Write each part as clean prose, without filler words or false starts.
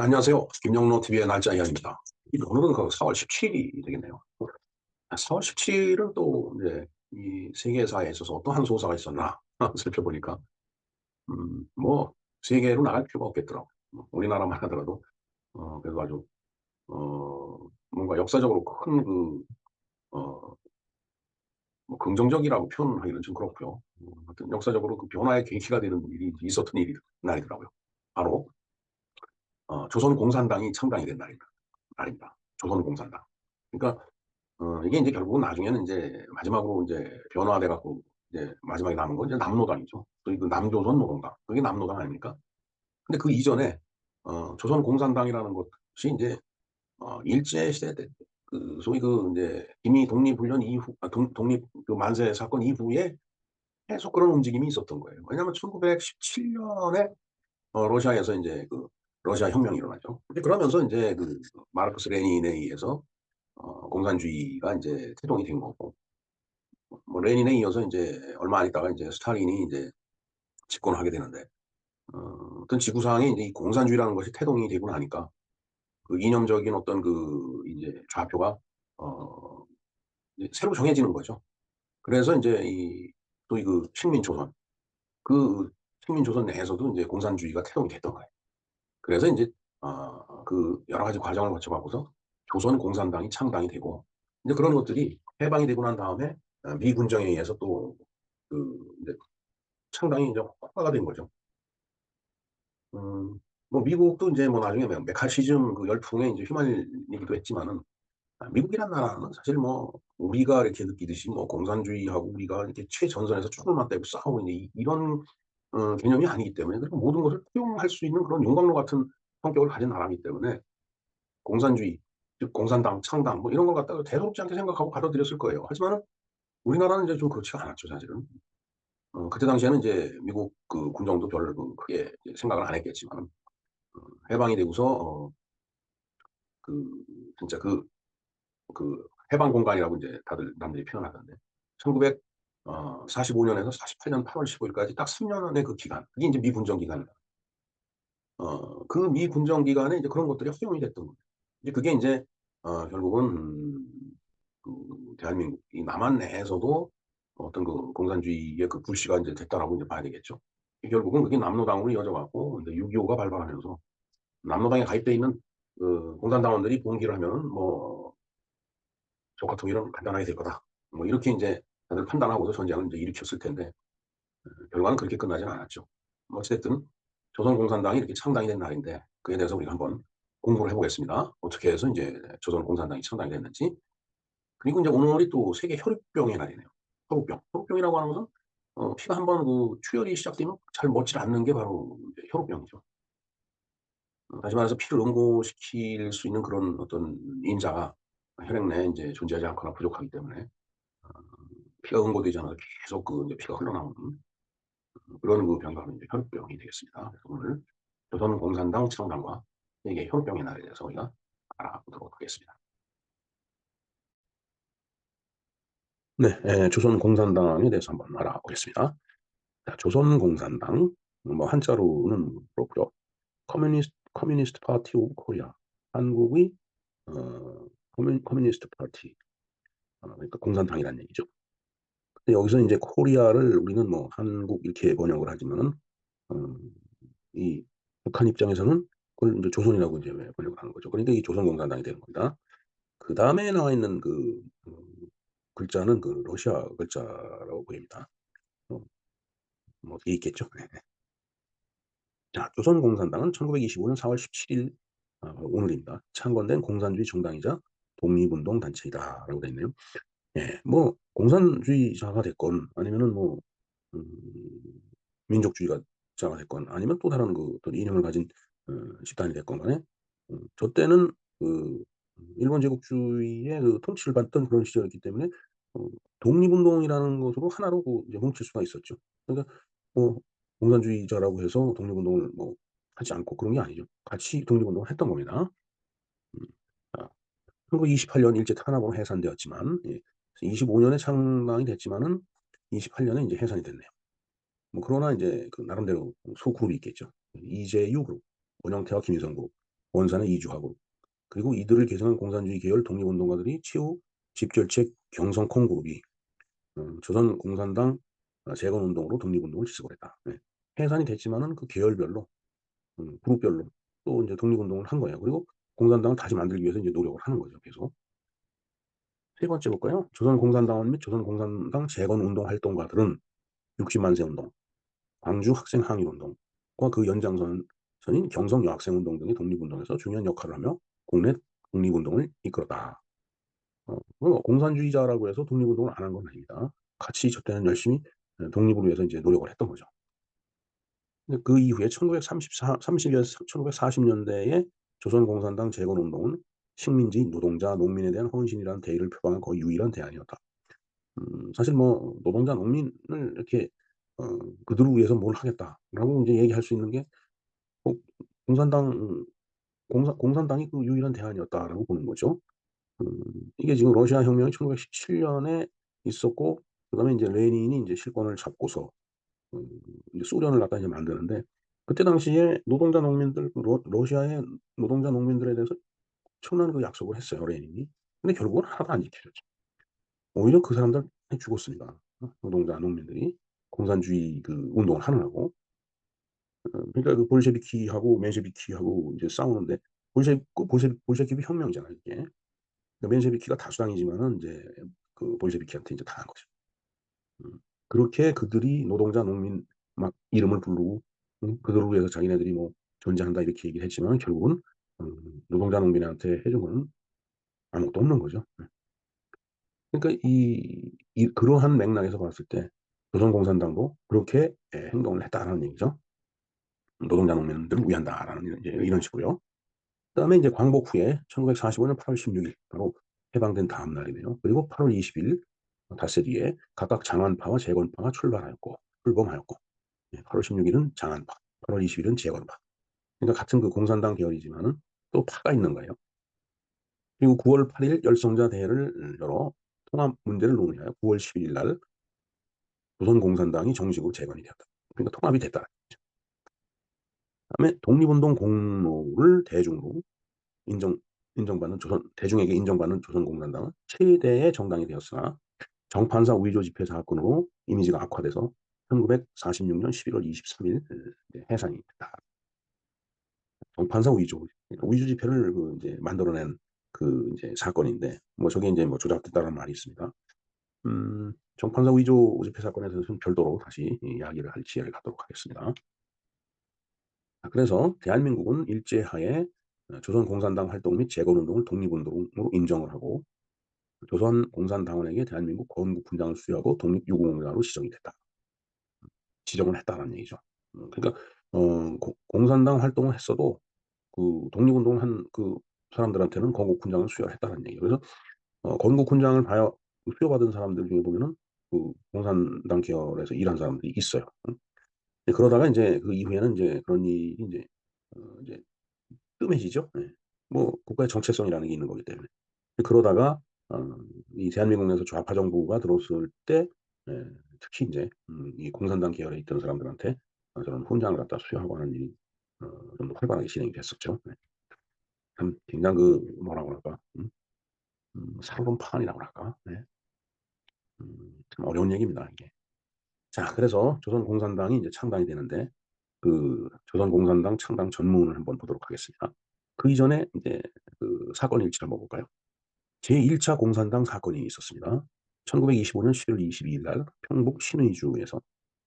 안녕하세요. 김영로 TV의 날짜 이야기입니다. 오늘은 그 4월 17일이 되겠네요. 4월 17일은 또 이제 이 세계사에 있어서 어떠한 소사가 있었나 살펴보니까 뭐 세계로 나갈 필요가 없겠더라고요. 우리나라만 하더라도 그래도 아주 뭔가 역사적으로 큰 어, 뭐 긍정적이라고 표현하기는 좀 그렇고요. 하여튼 역사적으로 그 변화의 계기가 되는 일이 있었던 날이더라고요. 바로 조선 공산당이 창당이 된 날입니다. 조선 공산당. 그러니까 이게 이제 결국은 나중에는 이제 마지막으로 이제 변화돼 갖고 이제 마지막에 남은 건 이제 남노당이죠. 소위 그 남조선 노동당. 그게 남노당 아닙니까? 근데 그 이전에 조선 공산당이라는 것이 이제 일제 시대 때 그 소위 그 이제 이미 독립훈련 이후 독립 그 만세 사건 이후에 계속 그런 움직임이 있었던 거예요. 왜냐하면 1917년에 러시아에서 이제 그 러시아 혁명이 일어나죠. 근데 그러면서 이제 그 마르크스 레닌에 의해서 공산주의가 이제 태동이 된 거고, 뭐 레닌에 이어서 이제 얼마 안 있다가 이제 스탈린이 이제 집권을 하게 되는데, 어떤 지구상에 이제 이 공산주의라는 것이 태동이 되고 나니까 그 이념적인 어떤 그 이제 좌표가 어 이제 새로 정해지는 거죠. 그래서 이제 이 소위 그 식민조선, 그 식민조선 내에서도 이제 공산주의가 태동이 됐던 거예요. 그래서 이제 그 여러 가지 과정을 거쳐가고서 조선 공산당이 창당이 되고, 이제 그런 것들이 해방이 되고 난 다음에 미 군정에 의해서 또 그 이제 창당이 이제 허가가 된 거죠. 음, 뭐 미국도 이제 뭐 나중에 메카시즘 그 열풍에 이제 휘말리기도 했지만은, 미국이란 나라는 사실 뭐 우리가 이렇게 느끼듯이 뭐 공산주의하고 우리가 이렇게 최전선에서 총을 맞대고 싸우고 있는 이런 개념이 아니기 때문에, 그리고 모든 것을 포용할 수 있는 그런 용광로 같은 성격을 가진 나라이기 때문에 공산주의, 즉 공산당, 창당 뭐 이런 걸 갖다가 대수롭지 않게 생각하고 받아들였을 거예요. 하지만은 우리나라는 이제 좀 그렇지가 않았죠, 사실은. 그때 당시에는 이제 미국 그 군정도 별로 그 크게 이제 생각을 안 했겠지만, 해방이 되고서 그 진짜 그 해방 공간이라고 이제 다들 남들이 표현하던데, 1945년에서 48년 8월 15일까지 딱 3년의 그 기간, 그게 이제 미 군정 기간이다. 그 미 군정 기간에 이제 그런 것들이 허용이 됐던 거예요. 이제 그게 이제 결국은 그 대한민국 이 남한 내에서도 어떤 그 공산주의의 그 불씨가 이제 됐다라고 이제 봐야 되겠죠. 결국은 그게 남로당으로 이어져 갖고 이제 6.25가 발발하면서 남로당에 가입돼 있는 그 공산당원들이 봉기를 하면 뭐 조카통일은 간단하게 될 거다. 뭐 이렇게 이제 다들 판단하고서 전쟁을 이제 일으켰을 텐데, 결과는 그렇게 끝나지는 않았죠. 뭐 어쨌든 조선공산당이 이렇게 창당이 된 날인데, 그에 대해서 우리가 한번 공부를 해보겠습니다. 어떻게 해서 이제 조선공산당이 창당이 됐는지. 그리고 이제 오늘이 또 세계 혈육병의 날이네요. 혈육병. 혈육병이라고 하는 것은 피가 한번 그 출혈이 시작되면 잘 멎질 않는 게 바로 이제 혈육병이죠. 다시 말해서 피를 응고시킬 수 있는 그런 어떤 인자가 혈액 내에 이제 존재하지 않거나 부족하기 때문에 어, 피가 응고되지 않아서 계속 그 이제 피가 흘러나오는 그런 그 병이 바로 이제 혈육병이 되겠습니다. 그래서 오늘 조선 공산당 창당과 세계 혈육병의 날에 대해서 우리가 알아보도록 하겠습니다. 네, 조선 공산당에 대해서 한번 알아보겠습니다. 자, 조선 공산당, 뭐 한자로는 그렇고요. 커뮤니스트 파티 오브 코리아. 한국의 커뮤니스트 파티, 그러니까 공산당이라는 얘기죠. 근데 여기서 이제 코리아를 우리는 뭐 한국 이렇게 번역을 하지만은 어, 이 북한 입장에서는 그걸 이제 조선이라고 이제 번역을 하는 거죠. 그러니까 이 조선 공산당이 되는 겁니다. 그 다음에 나와 있는 글자는 그 러시아 글자라고 보입니다. 어, 뭐 뒤에 있겠죠. 네. 자, 조선공산당은 1925년 4월 17일 오늘입니다. 창건된 공산주의 정당이자 독립운동 단체이다라고 돼 있네요. 예, 뭐 공산주의자가 됐건 아니면은 뭐 음, 민족주의자가 됐건 아니면 또 다른 그 어떤 이념을 가진 집단이 됐건 간에 저 때는 그 일본 제국주의의 그 통치를 받던 그런 시절이기 때문에 어, 독립운동이라는 것으로 하나로 그 이제 뭉칠 수가 있었죠. 그러니까 뭐 공산주의자라고 해서 독립운동을 뭐 하지 않고 그런 게 아니죠. 같이 독립운동을 했던 겁니다. 음. 아, 1928년 일제 탄압으로 해산되었지만, 예, 25년에 창당이 됐지만은 28년에 이제 해산이 됐네요. 뭐 그러나 이제 그 나름대로 소그룹이 있겠죠. 이재유 그룹, 원영태와 김일성 그룹. 원산에 이주하고, 그리고 이들을 계승한 공산주의 계열 독립운동가들이 최후 집결체 경성콩그룹이 조선 공산당 재건운동으로 독립운동을 지속을 했다. 네. 해산이 됐지만은 그 계열별로, 그룹별로 또 이제 독립운동을 한 거예요. 그리고 공산당을 다시 만들기 위해서 이제 노력을 하는 거죠. 계속. 세 번째 볼까요? 조선공산당원 및 조선공산당 재건운동 활동가들은 60만세 운동, 광주 학생 항일운동과 그 연장선인 경성 여학생운동 등의 독립운동에서 중요한 역할을 하며 국내 독립운동을 이끌었다. 공산주의자라고 해서 독립운동을 안 한 건 아닙니다. 같이 저 때는 열심히 독립을 위해서 이제 노력을 했던 거죠. 근데 그 이후에 1940년대에 조선공산당 재건운동은 식민지, 노동자, 농민에 대한 헌신이라는 대의를 표방한 거의 유일한 대안이었다. 사실 뭐 노동자, 농민을 이렇게 어, 그들을 위해서 뭘 하겠다라고 이제 얘기할 수 있는 게 꼭 공산당, 공산당이 그 유일한 대안이었다라고 보는 거죠. 음, 이게 지금 러시아 혁명이 1917년에 있었고, 그다음에 이제 레닌이 이제 실권을 잡고서 음, 이제 소련을 갖다 이제 만드는데, 그때 당시에 노동자 농민들, 러시아의 노동자 농민들에 대해서 엄청난 그 약속을 했어요, 레닌이. 근데 결국은 하나도 안 지켜졌죠. 오히려 그 사람들 많이 죽었습니다. 노동자 농민들이 공산주의 그 운동을 하느라고. 그러니까 그 볼셰비키하고 멘셰비키하고 이제 싸우는데, 볼셰비키 혁명이잖아요, 이게. 그러니까 멘셰비키가 다수당이지만은 이제 그 볼셰비키한테 이제 당한 거죠. 음. 그렇게 그들이 노동자 농민 막 이름을 부르고, 그들을 위해서 자기네들이 뭐 존재한다 이렇게 얘기를 했지만 결국은 노동자 농민한테 해준 건 아무것도 없는 거죠. 그러니까 그러한 맥락에서 봤을 때 조선공산당도 그렇게 행동을 했다라는 얘기죠. 노동자 농민들을 위한다라는 이런 식으로요. 그다음에 이제 광복 후에 1945년 8월 16일 바로 해방된 다음 날이네요. 그리고 8월 20일 닷새 뒤에 각각 장안파와 재건파가 출범하였고, 8월 16일은 장안파, 8월 20일은 재건파. 그러니까 같은 그 공산당 계열이지만은 또 파가 있는 거예요. 그리고 9월 8일 열성자 대회를 열어 통합 문제를 논의하여 9월 11일 날 조선공산당이 정식으로 재건이 되었다. 그러니까 통합이 됐다. 그다음에 독립운동 공로를 대중으로 인정 인정받는 대중에게 인정받는 조선공산당은 최대의 정당이 되었으나 정판사 위조 집회 사건으로 이미지가 악화돼서 1946년 11월 23일 해산이 됐다. 정판사 위조, 그러니까 위조 집회를 그 이제 만들어낸 그 이제 사건인데, 뭐 저게 이제 뭐 조작됐다는 말이 있습니다. 정판사 위조 집회 사건에 대해서는 별도로 다시 이야기를 할 기회를 갖도록 하겠습니다. 그래서 대한민국은 일제하에 조선공산당 활동 및 재건운동을 독립운동으로 인정을 하고 조선공산당원에게 대한민국 건국훈장을 수여하고 독립유공자로 지정이 됐다. 지정을 했다는 얘기죠. 그러니까 공산당 활동을 했어도 그 독립운동을 한 그 사람들한테는 건국훈장을 수여를 했다는 얘기예요. 그래서 건국훈장을 수여받은 사람들 중에 보면은 그 공산당 계열에서 일한 사람들이 있어요. 그러다가 이제 그 이후에는 이제 그런 일이 이제 뜸해지죠. 예. 뭐 국가의 정체성이라는 게 있는 거기 때문에. 그러다가 이 대한민국 내에서 좌파 정부가 들어섰을 때 특히 이제 이 공산당 계열에 있던 사람들한테 저런 훈장을 갖다 수여하고 하는 일이 좀 더 활발하게 진행이 됐었죠. 네. 참 굉장히 그 뭐라고 그럴까, 살얼음 파간이라고 할까. 네. 참 어려운 얘기입니다, 이게. 자, 그래서 조선공산당이 이제 창당이 되는데 그 조선공산당 창당 전문을 한번 보도록 하겠습니다. 그 이전에 이제 그 사건 일지를 한번 볼까요? 제1차 공산당 사건이 있었습니다. 1925년 11월 22일 날 평북 신의주에서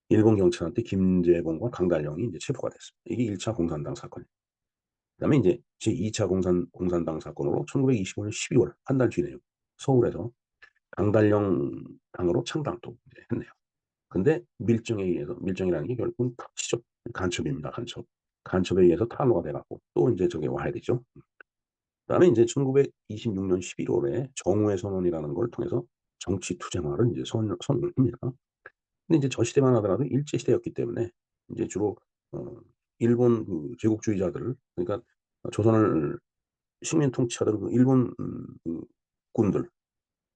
일본 경찰한테 김재봉과 강달령이 이제 체포가 됐습니다. 이게 1차 공산당 사건이에요. 그다음에 이제 제2차 공산당 사건으로 1925년 12월 한 달 뒤네요. 서울에서 강달령 당으로 창당도 이제 했네요. 근데 밀정에 의해서, 밀정이라는 게 결국은 푸시죠. 간첩입니다. 간첩. 간첩에 의해서 탄로가 돼갖고 또 이제 저게 와야 되죠. 그다음에 이제 1926년 11월에 정우회 선언이라는 걸 통해서 정치 투쟁화를 이제 선언을 합니다. 근데 이제 저 시대만 하더라도 일제 시대였기 때문에 이제 주로 어 일본 그 제국주의자들, 그러니까 조선을 식민 통치하던 그 일본 그 군들,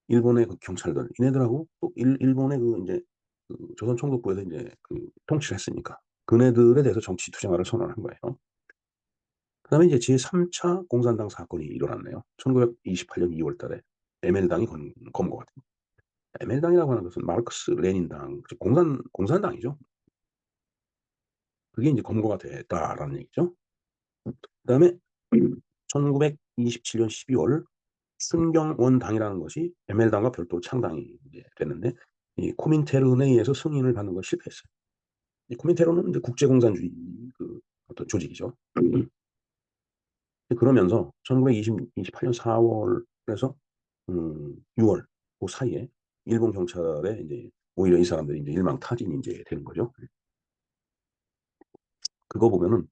일본의 그 경찰들, 이네들하고 또 일본의 그 이제 그 조선 총독부에서 이제 그 통치를 했으니까 그네들에 대해서 정치 투쟁화를 선언한 거예요. 그다음에 이제 제3차 공산당 사건이 일어났네요. 1928년 2월 달에 ML당이 검거가 됩니다. ML당이라고 하는 것은 마르크스 레닌당, 즉 공산당이죠. 그게 이제 검거가 됐다라는 얘기죠. 그다음에 1927년 12월 순경원당이라는 것이 ML당과 별도로 창당이 이제 됐는데, 이 코민테른에 의해서 승인을 받는 걸 실패했어요. 이 코민테른은 이제 국제공산주의 그 어떤 조직이죠. 그러면서 1928년 4월에서 6월 그 사이에 일본 경찰에 이제 오히려 이 사람들이 이제 일망타진이 이제 되는 거죠. 그거 보면은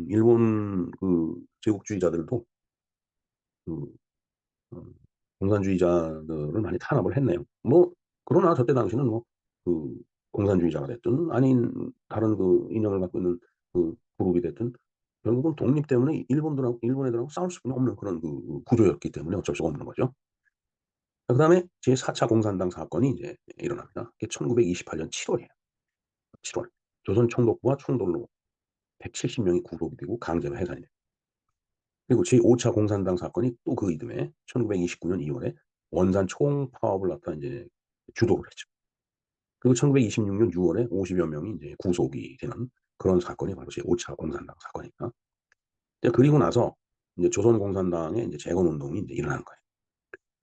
일본 그 제국주의자들도 그 어, 공산주의자들을 많이 탄압을 했네요. 뭐 그러나 저때 당시는 뭐 그 공산주의자가 됐든 아닌 다른 그 이념을 갖고 있는 그 그룹이 됐든 결국은 독립 때문에 일본 애들하고 싸울 수밖에 없는 그런 그 구조였기 때문에 어쩔 수가 없는 거죠. 그다음에 제4차 공산당 사건이 이제 일어납니다. 이게 1928년 7월이에요. 7월. 조선 총독부와 충돌로 170명이 구속이 되고 강제로 해산이 돼요. 그리고 제5차 공산당 사건이 또 그 이듬해 1929년 2월에 원산 총파업을 갖다 이제 주도를 했죠. 그리고 1926년 6월에 50여 명이 이제 구속이 되는 그런 사건이 바로 제5차 공산당 사건입니다. 그리고 나서 이제 조선 공산당의 이제 재건 운동이 이제 일어나는 거예요.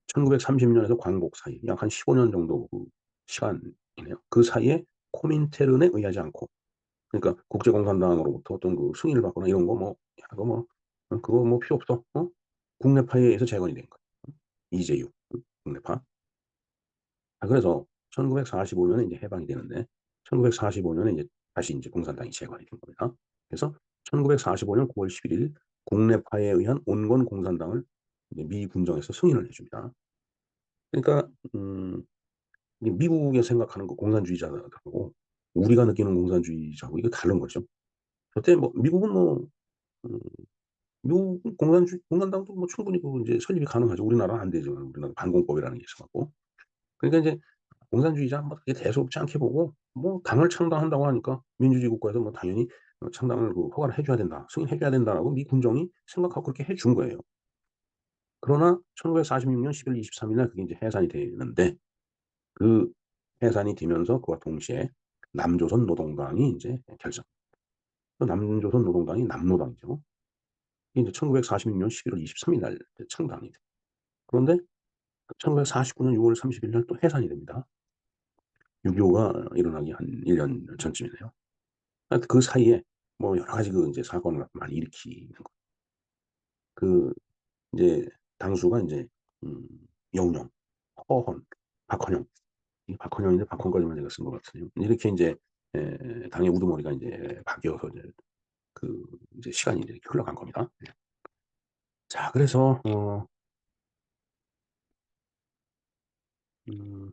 1930년에서 광복 사이 약 한 15년 정도 그 시간이네요. 그 사이에 코민테른에 의하지 않고, 그러니까 국제공산당으로부터 어떤 그 승인을 받거나 이런 거 뭐, 야, 그거 뭐 필요 없어. 국내파에 의해서 재건이 된 거예요. 이재유 국내파. 그래서 1945년에 이제 해방이 되는데 1945년에 이제 다시 이제 공산당이 재건이 된 겁니다. 그래서 1945년 9월 11일 국내파에 의한 온건 공산당을 미 군정에서 승인을 해줍니다. 그러니까 미국에 생각하는 그 공산주의자들하고 우리가 느끼는 공산주의자하고 이게 다른 거죠. 그때 뭐 미국은 뭐 음, 미국 공산당도 뭐 충분히 그 이제 설립이 가능하죠. 우리나라는 안 되지만 우리나라 반공법이라는 게 있어갖고. 그러니까 이제 공산주의자 뭐 그게 대수롭지 않게 보고 뭐 당을 창당한다고 하니까 민주주의 국가에서 뭐 당연히 창당을 그 허가를 해줘야 된다, 승인해줘야 된다라고 미 군정이 생각하고 그렇게 해준 거예요. 그러나 1946년 11월 23일 날 그게 이제 해산이 되는데, 그 해산이 되면서 그와 동시에 남조선 노동당이 이제 결성. 그 남조선 노동당이 남노당이죠. 이게 이제 1946년 11월 23일 날 창당이 돼. 그런데 1949년 6월 30일 날 또 해산이 됩니다. 6.25가 일어나기 한 1년 전쯤이네요. 그 사이에 뭐 여러 가지 그 이제 사건을 많이 일으키는 거. 그 이제 당수가 이제 음, 영령, 허헌, 박헌영. 이 박헌영인데 박헌까지만 내가 쓴 것 같아요. 이렇게 이제 당의 우두머리가 이제 바뀌어서 이제 그 이제 시간이 이렇게 흘러간 겁니다. 자, 그래서 음,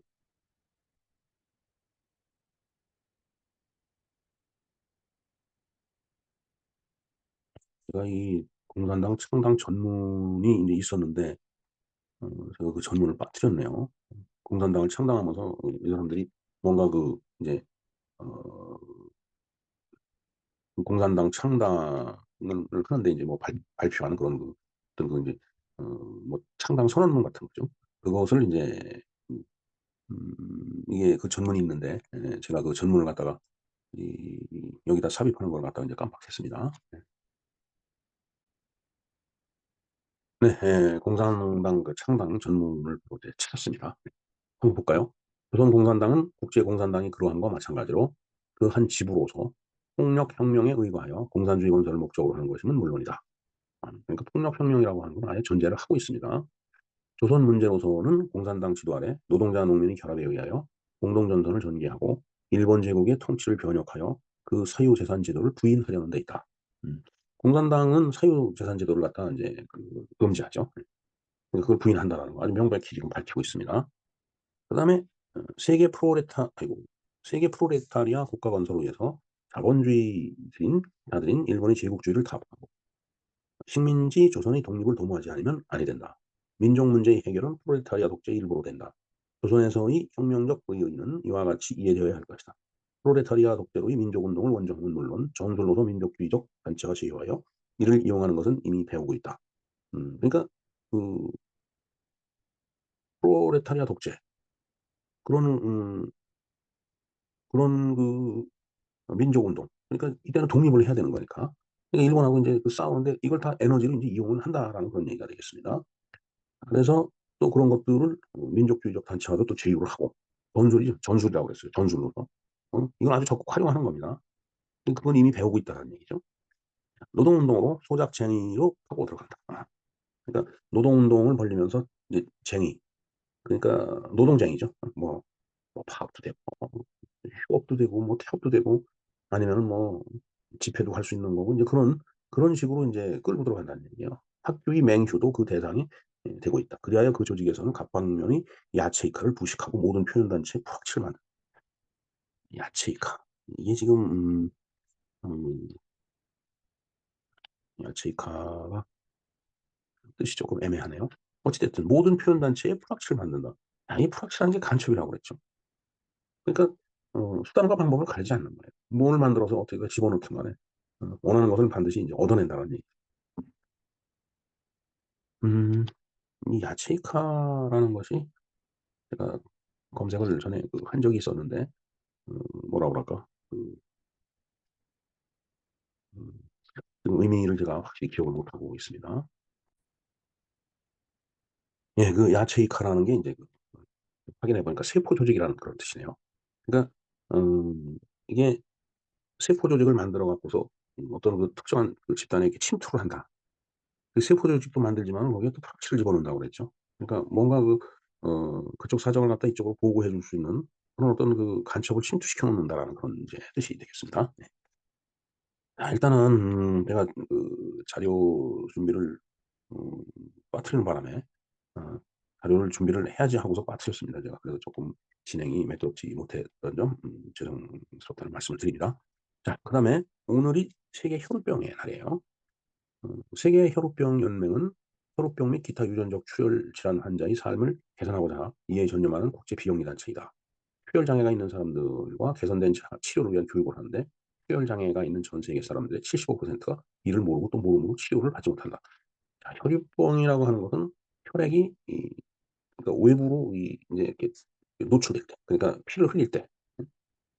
제가 이 공산당 창당 전문이 이제 있었는데 제가 그 전문을 빠뜨렸네요. 공산당을 창당하면서 이 사람들이 뭔가 그 이제 어, 그 공산당 창당을 하는데 이제 뭐 발표하는 그런 그 어떤 그 이제 뭐 창당 선언문 같은 거죠. 그것을 이제 이게 그 전문이 있는데 제가 그 전문을 갖다가 여기다 삽입하는 걸 갖다가 이제 깜빡했습니다. 네, 공산당 그 창당 전문을 이제 찾았습니다. 한번 볼까요? 조선공산당은 국제공산당이 그러한과 마찬가지로 그 한 지부로서 폭력혁명에 의거하여 공산주의 건설을 목적으로 하는 것임은 물론이다. 그러니까 폭력혁명이라고 하는 건 아예 전제를 하고 있습니다. 조선 문제로서는 공산당 지도 아래 노동자 농민의 결합에 의하여 공동전선을 전개하고 일본 제국의 통치를 변혁하여 그 사유재산 제도를 부인하려는 데 있다. 음. 공산당은 사유재산 제도를 갖다 이제 그 금지하죠. 그걸 부인한다는 거 아주 명백히 지금 밝히고 있습니다. 그다음에 세계 프로레타리아 국가 건설을 위해서 자본주의자들인 일본의 제국주의를 타파하고 식민지 조선의 독립을 도모하지 않으면 아니 된다. 민족 문제의 해결은 프롤레타리아 독재의 일부로 된다. 조선에서의 혁명적 의의는 이와 같이 이해되어야 할 것이다. 프롤레타리아 독재로의 민족운동을 원정은 물론 전술로서 민족주의적 단체가 제어하여 이를 이용하는 것은 이미 배우고 있다. 그러니까 그 프롤레타리아 독재 그런 그런 민족 운동 그러니까 이때는 독립을 해야 되는 거니까. 그러니까 일본하고 인제 싸우는데 이걸 다 에너지로 인제 이용을 한다라는 그런 얘기가 되겠습니다. 그래서 또 그런 것들을 민족주의적 단체와도 또 제휴를 하고 전술이죠. 전술이라고 그랬어요. 전술로서. 이건 아주 적극 활용하는 겁니다. 그건 이미 배우고 있다는 얘기죠. 노동운동으로 소작쟁이로 파고 들어간다. 그러니까 노동운동을 벌이면서 이제 쟁의 그러니까 노동쟁이죠. 파업도 되고 휴업도 되고 태업도 되고 아니면은 집회도 할 수 있는 거고 이제 그런 식으로 인제 끌고 들어간다는 얘기예요. 학교의 맹휴도 그 대상이 되고 있다. 그리하여 그 조직에서는 각 방면이 야채이카를 부식하고 모든 표현단체에 풀악치를 만든다. 야채이카. 이게 지금 음 야채이카가 뜻이 조금 애매하네요. 어찌 됐든 모든 표현단체에 풀악치를 만든다. 이 풀악치라는 게 간첩이라고 그랬죠. 그러니까 수단과 방법을 가리지 않는 거예요. 뭘 만들어서 어떻게 집어넣든 간에 원하는 것을 반드시 인제 얻어낸다는 얘기. 음 이 야채이카라는 것이 제가 검색을 전에 한 적이 있었는데 뭐라 그럴까? 음 그 의미를 제가 확실히 기억을 못 하고 있습니다. 예 야채이카라는 게 인제 확인해 보니까 세포 조직이라는 그런 뜻이네요. 그러니까 이게 세포 조직을 만들어 갖고서 어떤 특정한 집단에게 침투를 한다. 그 세포 조직도 만들지만은 거기에 또 프락치를 집어넣는다고 그랬죠. 그러니까 뭔가 그쪽 사정을 갖다 이쪽으로 보고해 줄 수 있는 그런 어떤 간첩을 침투시켜 놓는다라는 그런 이제 뜻이 되겠습니다. 네. 일단은 제가 자료 준비를 음 빠뜨리는 바람에 어 자료를 준비를 해야지 하고서 빠뜨렸습니다 제가. 그래서 조금 진행이 매끄럽지 못했던 점 죄송스럽다는 말씀을 드립니다. 자 그다음에 오늘이 세계 혈우병의 날이에요. 세계 혈우병 연맹은 혈우병 및 기타 유전적 출혈 질환 환자의 삶을 개선하고자 이에 전념하는 국제 비영리 단체이다. 출혈 장애가 있는 사람들과 개선된 치료를 위한 교육을 하는데 출혈 장애가 있는 전 세계 사람들의 75%가 이를 모르고 또 모르고 치료를 받지 못한다. 자, 혈유병이라고 하는 것은 혈액이 그러니까 외부로 이제 이렇게 노출될 때, 그러니까 피를 흘릴 때,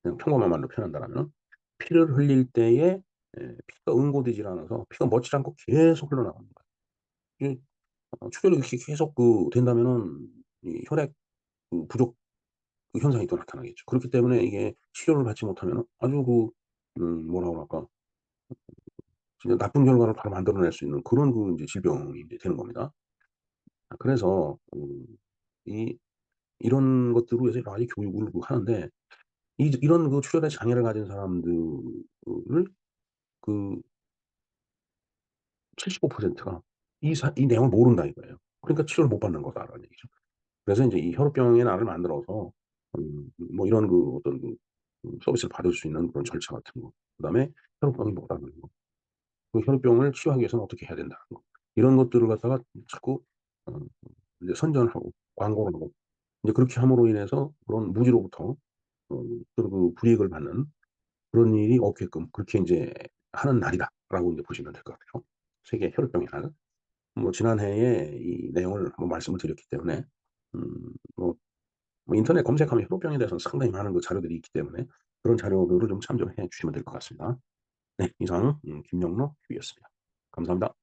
그냥 평범한 말로 표현한다라면 피를 흘릴 때에 피가 응고되질 않아서 피가 멎지 않고 계속 흘러나가는 거예요. 이게 출혈이 이렇게 계속 된다면은 이 혈액 부족 현상이 또 나타나겠죠. 그렇기 때문에 이게 치료를 받지 못하면은 아주 뭐라 그럴까 진짜 나쁜 결과를 바로 만들어낼 수 있는 그런 인제 질병이 인제 되는 겁니다. 그래서 이 이런 것들을 위해서 여러 가지 교육을 하는데 이런 출혈의 장애를 가진 사람들을 그 75%가 이 내용을 모른다 이거예요. 그러니까 치료를 못 받는 거다라는 얘기죠. 그래서 인제 이 혈우병의 날을 만들어서 이런 어떤 서비스를 받을 수 있는 그런 절차 같은 거 그다음에 혈우병이 뭐라는 거 그 혈우병을 치유하기 위해서는 어떻게 해야 된다는 거 이런 것들을 갖다가 자꾸 어 이제 선전하고 광고를 하고 이제 그렇게 함으로 인해서 그런 무지로부터 어떤 불이익을 받는 그런 일이 없게끔 그렇게 인제 하는 날이다라고 인제 보시면 될 것 같아요. 세계 혈우병의 날. 지난해에 이 내용을 한번 말씀을 드렸기 때문에 음 뭐 인터넷 검색하면 혈우병에 대해서는 상당히 많은 자료들이 있기 때문에 그런 자료들을 좀 참조해 주시면 될 것 같습니다. 네. 이상 김영록 큐였습니다. 감사합니다.